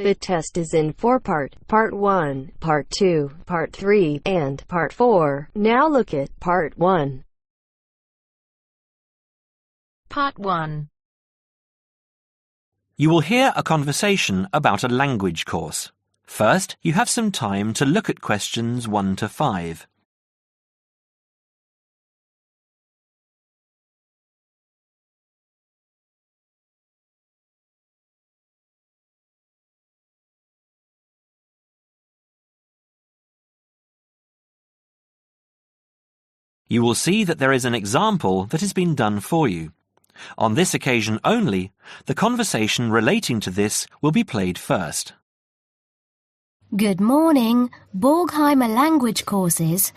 The test is in 4 parts: Part 1, Part 2, Part 3, and Part 4. Now look at Part 1. Part 1. You will hear a conversation about a language course. First, you have some time to look at questions 1 to 5. You will see that there is an example that has been done for you. On this occasion only, the conversation relating to this will be played first. Good morning, Borgheimer Language Courses.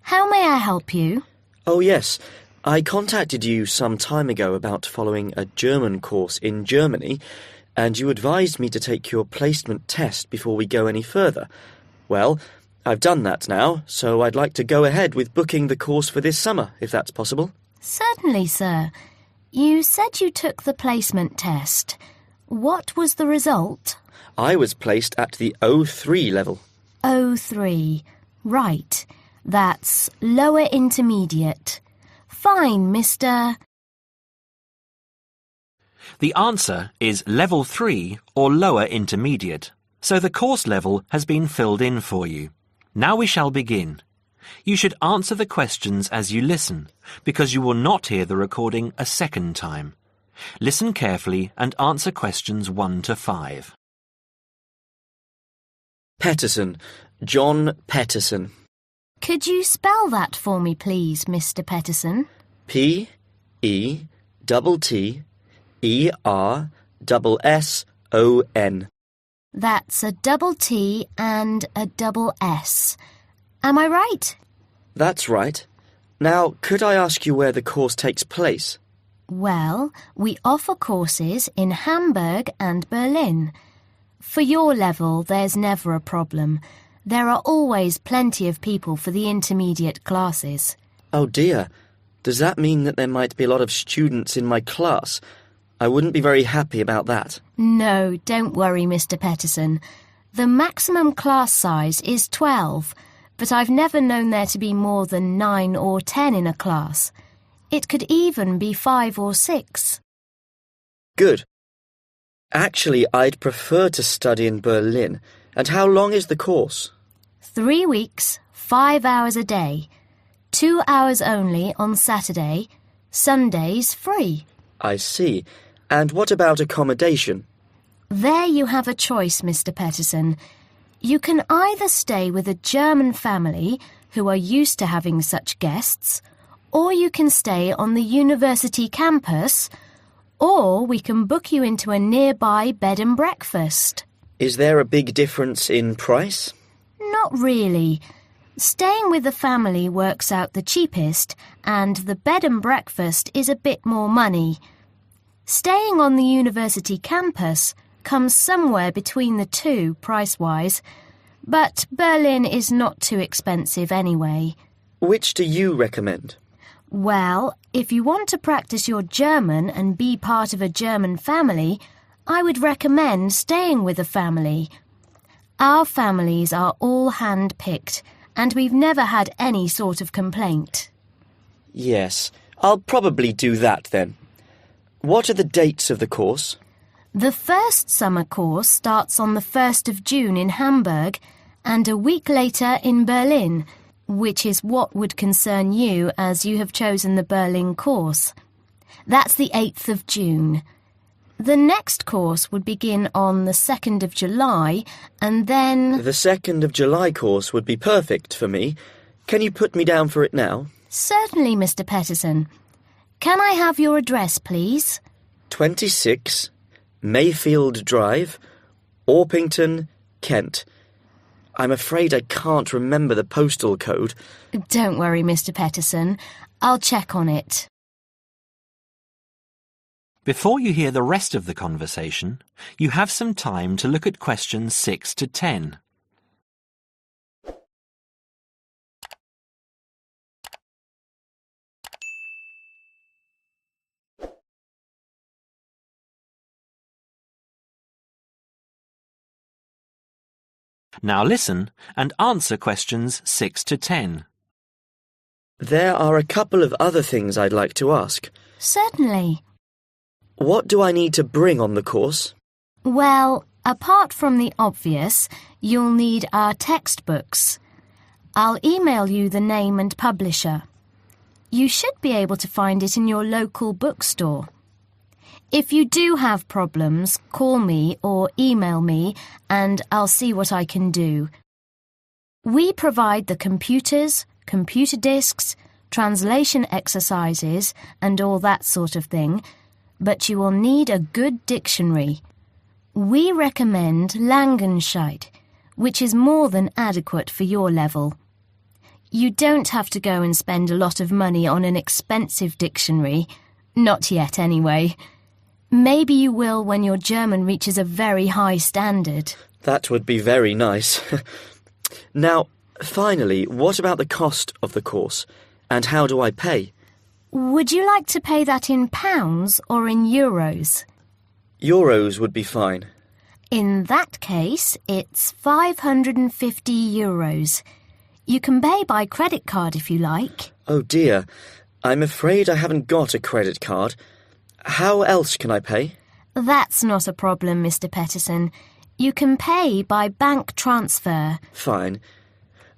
How may I help you? Oh yes, I contacted you some time ago about following a German course in Germany, and you advised me to take your placement test before we go any further. Well, I've done that now, so I'd like to go ahead with booking the course for this summer, if that's possible. Certainly, sir. You said you took the placement test. What was the result? I was placed at the O3 level. O3. Right. That's lower intermediate. Fine, Mr. The answer is Level 3 or Lower Intermediate, so the course level has been filled in for you. Now we shall begin. You should answer the questions as you listen, because you will not hear the recording a second time. Listen carefully and answer questions 1 to 5. Peterson. John Peterson. Could you spell that for me, please, Mr. Peterson? P-E-T-T-E-R-S-S-O-N. That's a double T and a double S. Am I right? That's right. Now, could I ask you where the course takes place? Well, we offer courses in Hamburg and Berlin. For your level, there's never a problem. There are always plenty of people for the intermediate classes. Oh dear. Does that mean that there might be a lot of students in my class? I wouldn't be very happy about that. No, don't worry, Mr. Peterson. The maximum class size is 12, but I've never known there to be more than 9 or 10 in a class. It could even be 5 or 6. Good. Actually, I'd prefer to study in Berlin. And how long is the course? 3 weeks, 5 hours a day. 2 hours only on Saturday. Sundays free. I see. And what about accommodation? There you have a choice, Mr. Peterson. You can either stay with a German family who are used to having such guests, or you can stay on the university campus, or we can book you into a nearby bed and breakfast. Is there a big difference in price? Not really. Staying with the family works out the cheapest, and the bed and breakfast is a bit more money. Staying on the university campus comes somewhere between the two price-wise, but Berlin is not too expensive anyway. Which do you recommend? Well, if you want to practice your German and be part of a German family, I would recommend staying with a family. Our families are all hand-picked, and we've never had any sort of complaint. Yes, I'll probably do that then. What are the dates of the course? The first summer course starts on the 1st of June in Hamburg and a week later in Berlin, which is what would concern you as you have chosen the Berlin course. That's the 8th of June. The next course would begin on the 2nd of July and then... The 2nd of July course would be perfect for me. Can you put me down for it now? Certainly, Mr. Peterson. Can I have your address, please? 26 Mayfield Drive, Orpington, Kent. I'm afraid I can't remember the postal code. Don't worry, Mr. Peterson. I'll check on it. Before you hear the rest of the conversation, you have some time to look at questions 6 to 10. Now listen and answer questions 6 to 10. There are a couple of other things I'd like to ask. Certainly. What do I need to bring on the course? Well, apart from the obvious, you'll need our textbooks. I'll email you the name and publisher. You should be able to find it in your local bookstore. If you do have problems, call me or email me and I'll see what I can do. We provide the computers, computer disks, translation exercises and all that sort of thing, but you will need a good dictionary. We recommend Langenscheidt, which is more than adequate for your level. You don't have to go and spend a lot of money on an expensive dictionary. Not yet, anyway. Maybe you will when your German reaches a very high standard. That would be very nice. Now, finally, what about the cost of the course? And how do I pay? Would you like to pay that in pounds or in euros? Euros would be fine. In that case, it's 550 euros. You can pay by credit card if you like. Oh dear, I'm afraid I haven't got a credit card. How else can I pay? That's not a problem, Mr. Peterson. You can pay by bank transfer. Fine.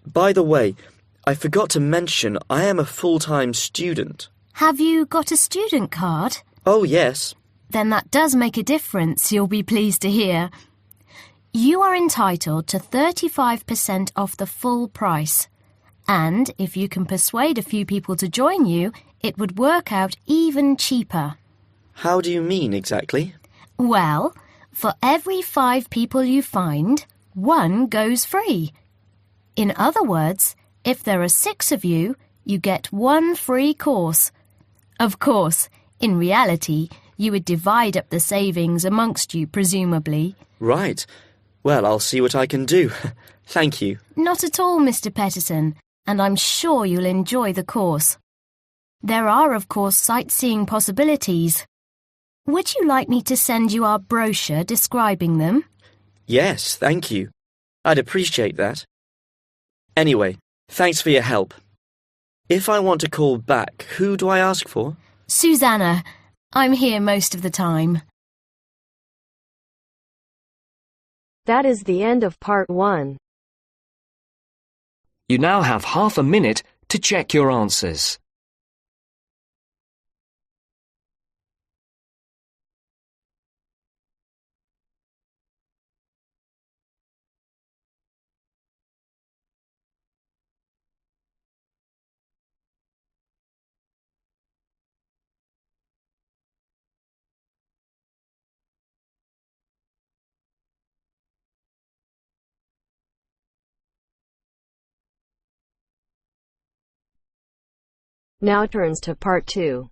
By the way, I forgot to mention I am a full-time student. Have you got a student card? Oh, yes. Then that does make a difference, you'll be pleased to hear. You are entitled to 35% off the full price. And if you can persuade a few people to join you, it would work out even cheaper. How do you mean exactly? Well, for every 5 people you find, 1 goes free. In other words, if there are 6 of you, you get 1 free course. Of course, in reality, you would divide up the savings amongst you, presumably. Right. Well, I'll see what I can do. Thank you. Not at all, Mr. Peterson, and I'm sure you'll enjoy the course. There are, of course, sightseeing possibilities. Would you like me to send you our brochure describing them? Yes, thank you. I'd appreciate that. Anyway, thanks for your help. If I want to call back, who do I ask for? Susanna. I'm here most of the time. That is the end of part 1. You now have half a minute to check your answers. Now turns to part 2.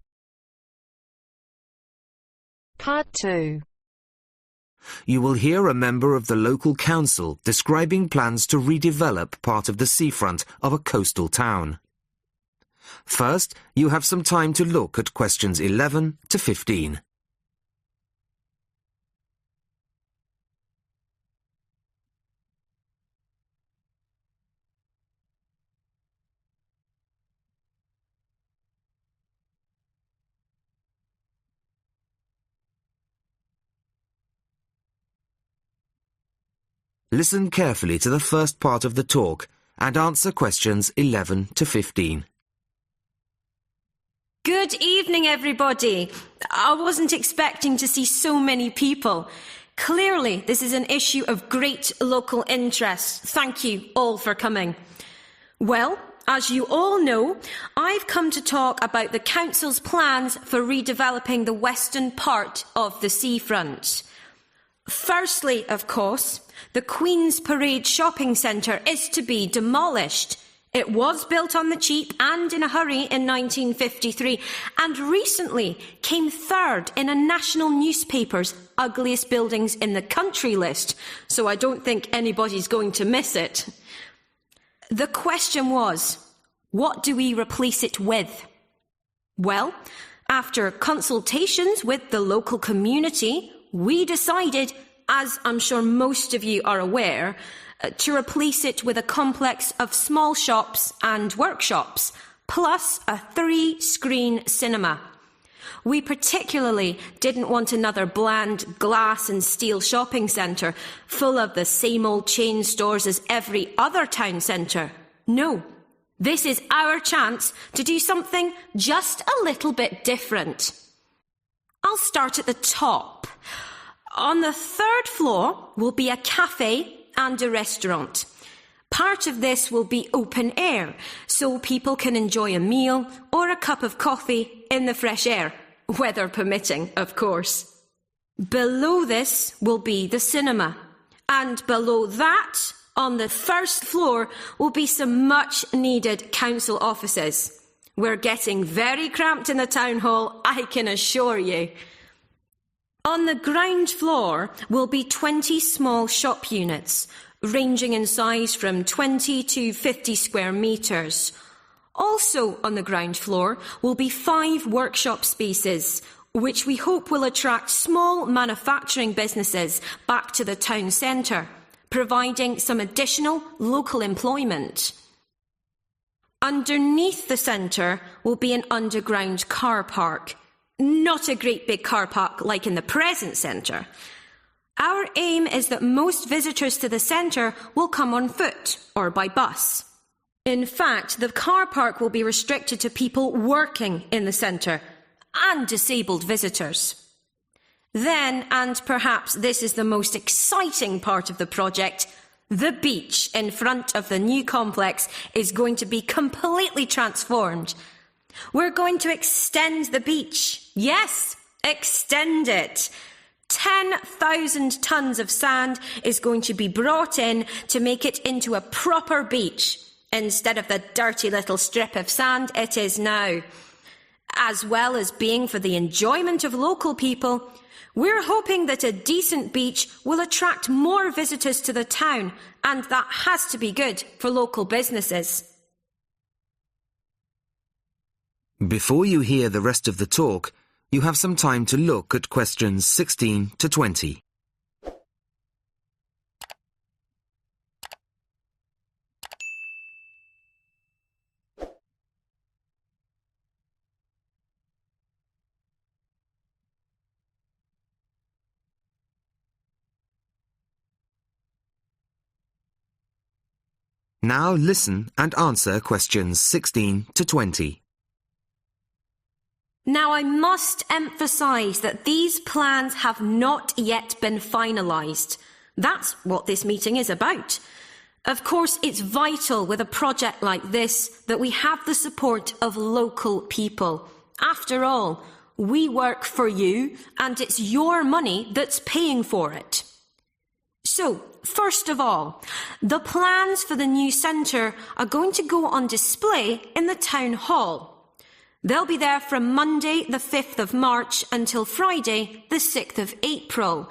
Part 2. You will hear a member of the local council describing plans to redevelop part of the seafront of a coastal town. First, you have some time to look at questions 11 to 15. Listen carefully to the first part of the talk and answer questions 11 to 15. Good evening, everybody. I wasn't expecting to see so many people. Clearly, this is an issue of great local interest. Thank you all for coming. Well, as you all know, I've come to talk about the Council's plans for redeveloping the western part of the seafront. Firstly, of course, the Queen's Parade shopping centre is to be demolished. It was built on the cheap and in a hurry in 1953 and recently came third in a national newspaper's ugliest buildings in the country list, so I don't think anybody's going to miss it. The question was, what do we replace it with? Well, after consultations with the local community, we decided as I'm sure most of you are aware, to replace it with a complex of small shops and workshops, plus a 3-screen cinema. We particularly didn't want another bland glass and steel shopping centre full of the same old chain stores as every other town centre. No, this is our chance to do something just a little bit different. I'll start at the top. On the 3rd floor will be a cafe and a restaurant. Part of this will be open air, so people can enjoy a meal or a cup of coffee in the fresh air, weather permitting, of course. Below this will be the cinema, and below that, on the 1st floor, will be some much-needed council offices. We're getting very cramped in the town hall, I can assure you. On the ground floor will be 20 small shop units, ranging in size from 20 to 50 square metres. Also on the ground floor will be 5 workshop spaces, which we hope will attract small manufacturing businesses back to the town centre, providing some additional local employment. Underneath the centre will be an underground car park. Not a great big car park like in the present centre. Our aim is that most visitors to the centre will come on foot or by bus. In fact, the car park will be restricted to people working in the centre and disabled visitors. Then, and perhaps this is the most exciting part of the project, the beach in front of the new complex is going to be completely transformed. We're going to extend the beach. Yes, extend it. 10,000 tonnes of sand is going to be brought in to make it into a proper beach, instead of the dirty little strip of sand it is now. As well as being for the enjoyment of local people, we're hoping that a decent beach will attract more visitors to the town, and that has to be good for local businesses. Before you hear the rest of the talk, you have some time to look at questions 16 to 20. Now listen and answer questions 16 to 20. Now, I must emphasise that these plans have not yet been finalised. That's what this meeting is about. Of course, it's vital with a project like this that we have the support of local people. After all, we work for you, and it's your money that's paying for it. So, first of all, the plans for the new centre are going to go on display in the town hall. They'll be there from Monday the 5th of March until Friday the 6th of April.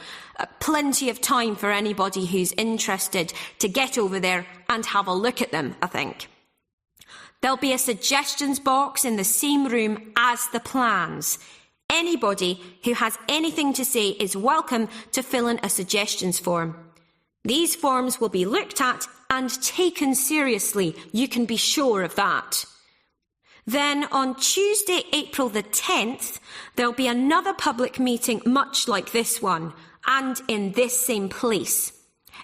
Plenty of time for anybody who's interested to get over there and have a look at them, I think. There'll be a suggestions box in the same room as the plans. Anybody who has anything to say is welcome to fill in a suggestions form. These forms will be looked at and taken seriously, you can be sure of that. Then on Tuesday, April the 10th, there'll be another public meeting much like this one, and in this same place.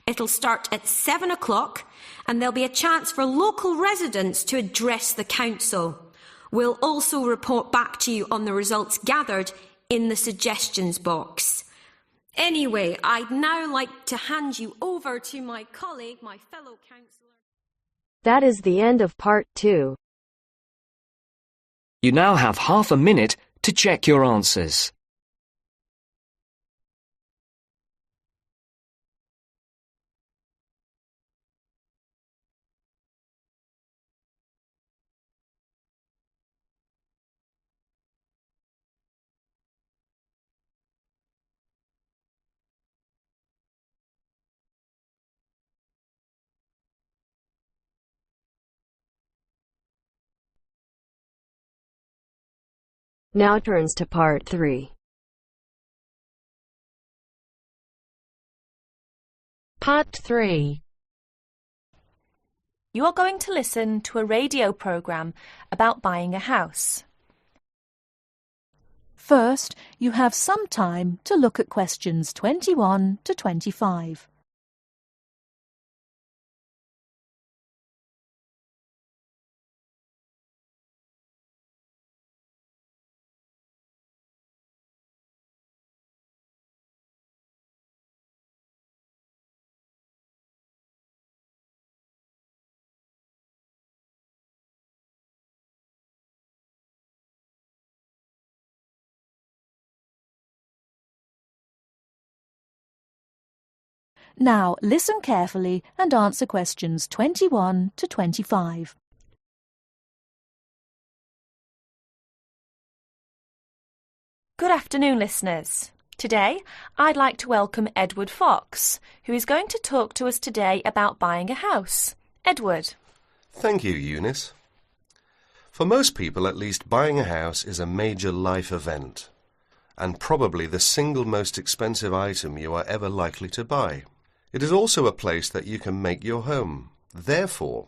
It'll start at 7 o'clock, and there'll be a chance for local residents to address the council. We'll also report back to you on the results gathered in the suggestions box. Anyway, I'd now like to hand you over to my colleague, my fellow councillor. That is the end of part 2. You now have half a minute to check your answers. Now turns to part 3. Part 3. You are going to listen to a radio programme about buying a house. First, you have some time to look at questions 21 to 25. Now, listen carefully and answer questions 21 to 25. Good afternoon, listeners. Today, I'd like to welcome Edward Fox, who is going to talk to us today about buying a house. Edward. Thank you, Eunice. For most people, at least, buying a house is a major life event, and probably the single most expensive item you are ever likely to buy. It is also a place that you can make your home. Therefore,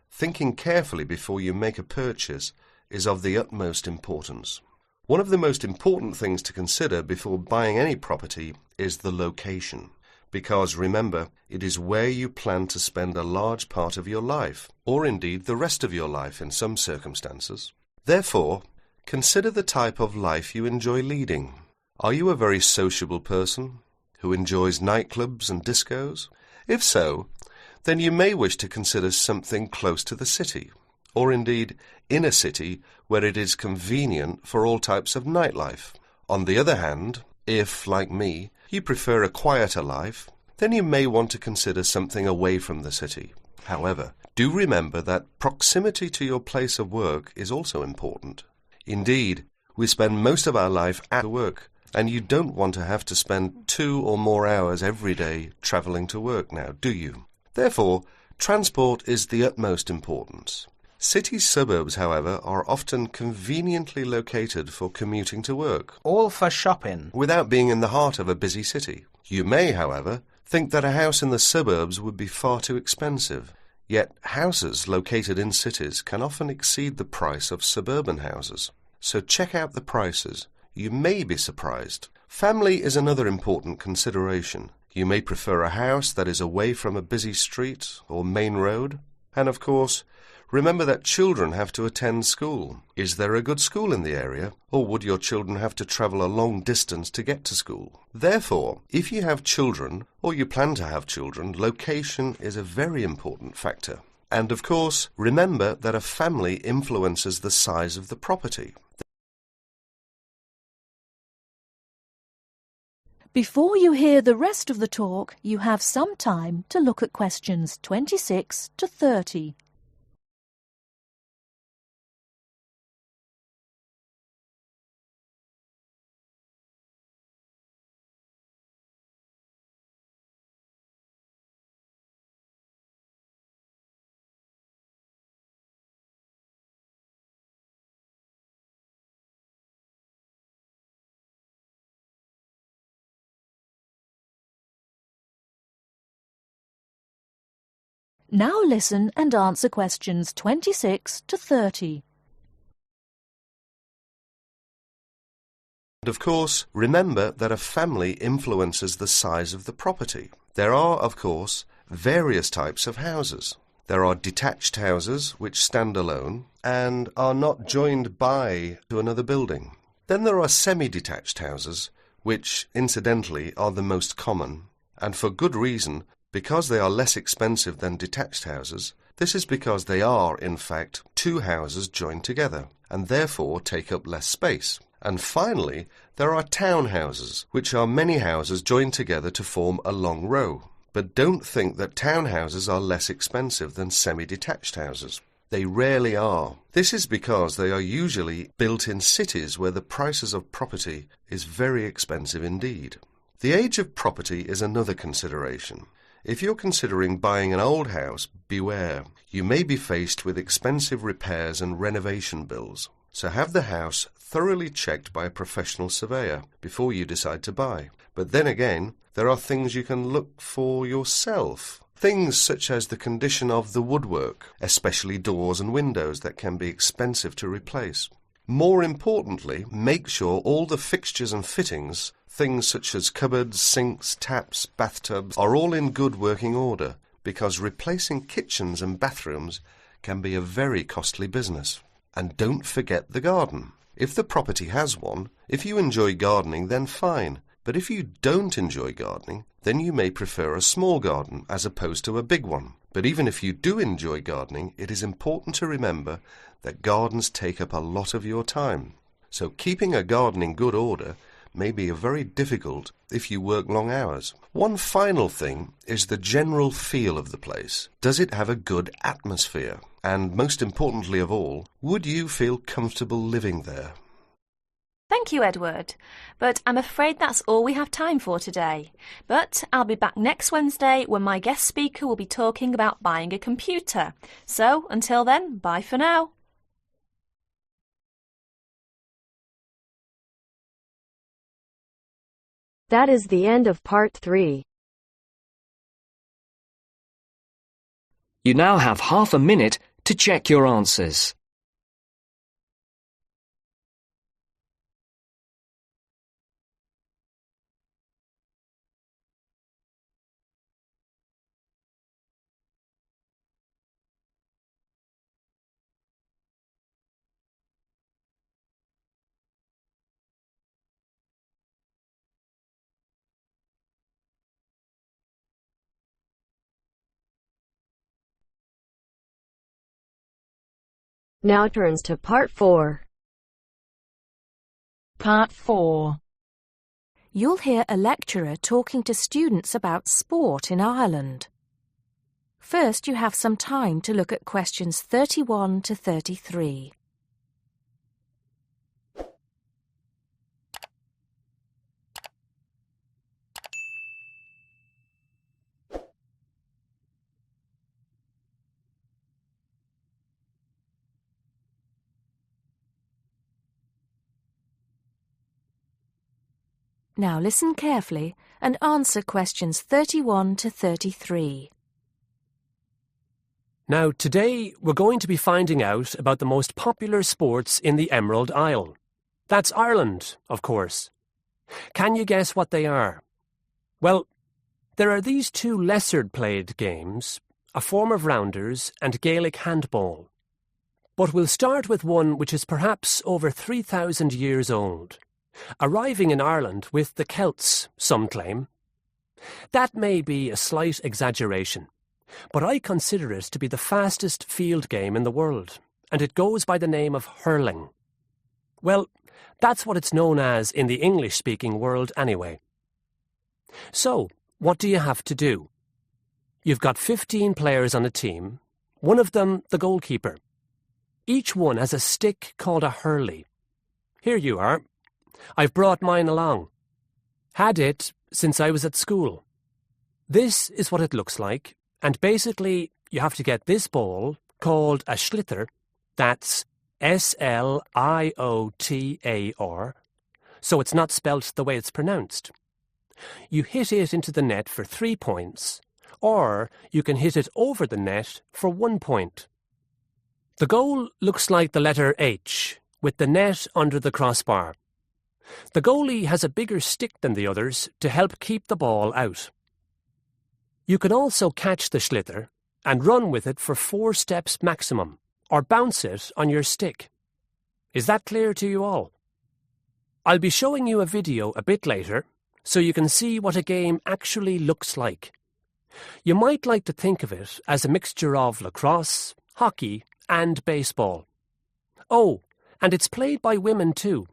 thinking carefully before you make a purchase is of the utmost importance. One of the most important things to consider before buying any property is the location, because remember, it is where you plan to spend a large part of your life, or indeed the rest of your life in some circumstances. Therefore, consider the type of life you enjoy leading. Are you a very sociable person who enjoys nightclubs and discos? If so, then you may wish to consider something close to the city, or indeed in a city where it is convenient for all types of nightlife. On the other hand, if, like me, you prefer a quieter life, then you may want to consider something away from the city. However, do remember that proximity to your place of work is also important. Indeed, we spend most of our life at work, and you don't want to have to spend 2 or more hours every day travelling to work now, do you? Therefore, transport is the utmost importance. City suburbs, however, are often conveniently located for commuting to work, all for shopping, without being in the heart of a busy city. You may, however, think that a house in the suburbs would be far too expensive. Yet houses located in cities can often exceed the price of suburban houses. So check out the prices. You may be surprised. Family is another important consideration. You may prefer a house that is away from a busy street or main road. And of course, remember that children have to attend school. Is there a good school in the area, or would your children have to travel a long distance to get to school? Therefore, if you have children, or you plan to have children, location is a very important factor. And of course, remember that a family influences the size of the property. Before you hear the rest of the talk, you have some time to look at questions 26 to 30. Now listen and answer questions 26 to 30. And of course, remember that a family influences the size of the property. There are, of course, various types of houses. There are detached houses which stand alone and are not joined by to another building. Then there are semi-detached houses, which, incidentally, are the most common, and for good reason. Because they are less expensive than detached houses, this is because they are, in fact, 2 houses joined together, and therefore take up less space. And finally, there are townhouses, which are many houses joined together to form a long row. But don't think that townhouses are less expensive than semi-detached houses. They rarely are. This is because they are usually built in cities where the prices of property is very expensive indeed. The age of property is another consideration. If you're considering buying an old house, beware. You may be faced with expensive repairs and renovation bills. So have the house thoroughly checked by a professional surveyor before you decide to buy. But then again, There are things you can look for yourself. Things such as the condition of the woodwork, especially doors and windows that can be expensive to replace. More importantly, make sure all the fixtures and fittings, things such as cupboards, sinks, taps, bathtubs, are all in good working order, because replacing kitchens and bathrooms can be a very costly business. And don't forget the garden. If the property has one, if you enjoy gardening, then fine. But if you don't enjoy gardening, then you may prefer a small garden as opposed to a big one. But even if you do enjoy gardening, it is important to remember that gardens take up a lot of your time. So keeping a garden in good order may be very difficult if you work long hours. One final thing is the general feel of the place. Does it have a good atmosphere? And most importantly of all, would you feel comfortable living there? Thank you, Edward. But I'm afraid that's all we have time for today. But I'll be back next Wednesday when my guest speaker will be talking about buying a computer. So until then, bye for now. That is the end of part 3. You now have half a minute to check your answers. Now turns to part 4. Part 4. You'll hear a lecturer talking to students about sport in Ireland. First, you have some time to look at questions 31 to 33. Now listen carefully and answer questions 31 to 33. Now, today we're going to be finding out about the most popular sports in the Emerald Isle. That's Ireland, of course. Can you guess what they are? Well, there are these two lesser-played games, a form of rounders and Gaelic handball. But we'll start with one which is perhaps over 3,000 years old, arriving in Ireland with the Celts, some claim. That may be a slight exaggeration, but I consider it to be the fastest field game in the world, and it goes by the name of hurling. Well, that's what it's known as in the English-speaking world anyway. So, what do you have to do? You've got 15 players on a team, one of them the goalkeeper. Each one has a stick called a hurley. Here you are. I've brought mine along. Had it since I was at school. This is what it looks like, and basically you have to get this ball, called a sliotar, that's S-L-I-O-T-A-R, so it's not spelt the way it's pronounced. You hit it into the net for 3 points, or you can hit it over the net for 1 point. The goal looks like the letter H, with the net under the crossbar. The goalie has a bigger stick than the others to help keep the ball out. You can also catch the sliotar and run with it for 4 steps maximum, or bounce it on your stick. Is that clear to you all? I'll be showing you a video a bit later, so you can see what a game actually looks like. You might like to think of it as a mixture of lacrosse, hockey, and baseball. Oh, and it's played by women too,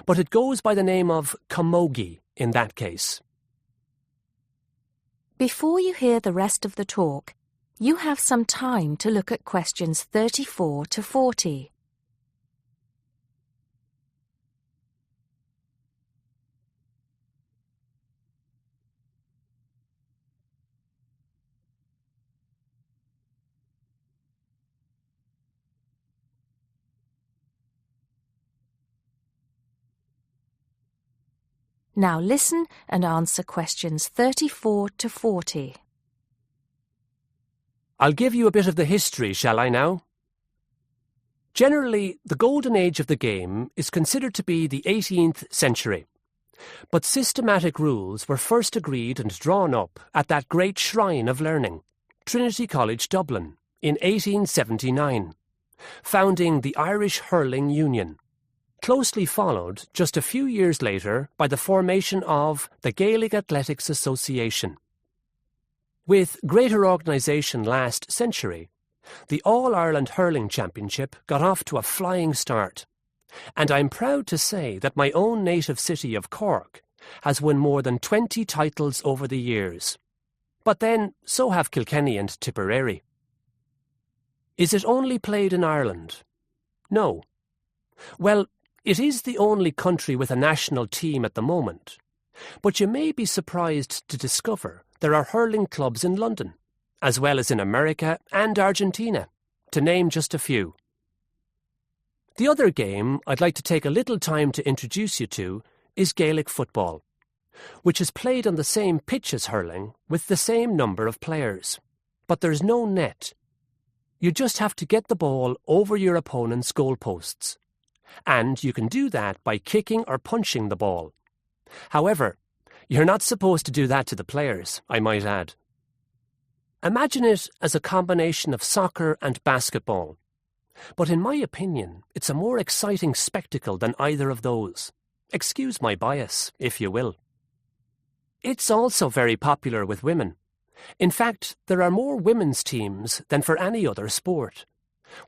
but it goes by the name of camogie in that case. Before you hear the rest of the talk, you have some time to look at questions 34 to 40. Now listen and answer questions 34 to 40. I'll give you a bit of the history, shall I now? Generally, the golden age of the game is considered to be the 18th century. But systematic rules were first agreed and drawn up at that great shrine of learning, Trinity College Dublin, in 1879, founding the Irish Hurling Union, closely followed just a few years later by the formation of the Gaelic Athletics Association. With greater organisation last century, the All-Ireland Hurling Championship got off to a flying start, and I'm proud to say that my own native city of Cork has won more than 20 titles over the years. But then, so have Kilkenny and Tipperary. Is it only played in Ireland? No. Well, it is the only country with a national team at the moment, but you may be surprised to discover there are hurling clubs in London, as well as in America and Argentina, to name just a few. The other game I'd like to take a little time to introduce you to is Gaelic football, which is played on the same pitch as hurling with the same number of players, but there's no net. You just have to get the ball over your opponent's goalposts, and you can do that by kicking or punching the ball. However, you're not supposed to do that to the players, I might add. Imagine it as a combination of soccer and basketball, but in my opinion, it's a more exciting spectacle than either of those. Excuse my bias, if you will. It's also very popular with women. In fact, there are more women's teams than for any other sport.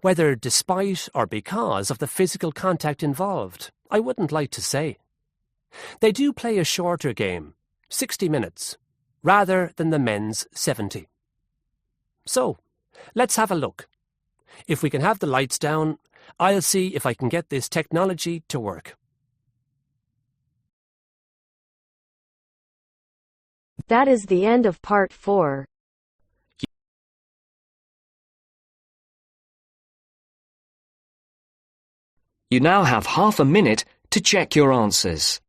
Whether despite or because of the physical contact involved, I wouldn't like to say. They do play a shorter game, 60 minutes, rather than the men's 70. So, let's have a look. If we can have the lights down, I'll see if I can get this technology to work. That is the end of part 4. You now have half a minute to check your answers.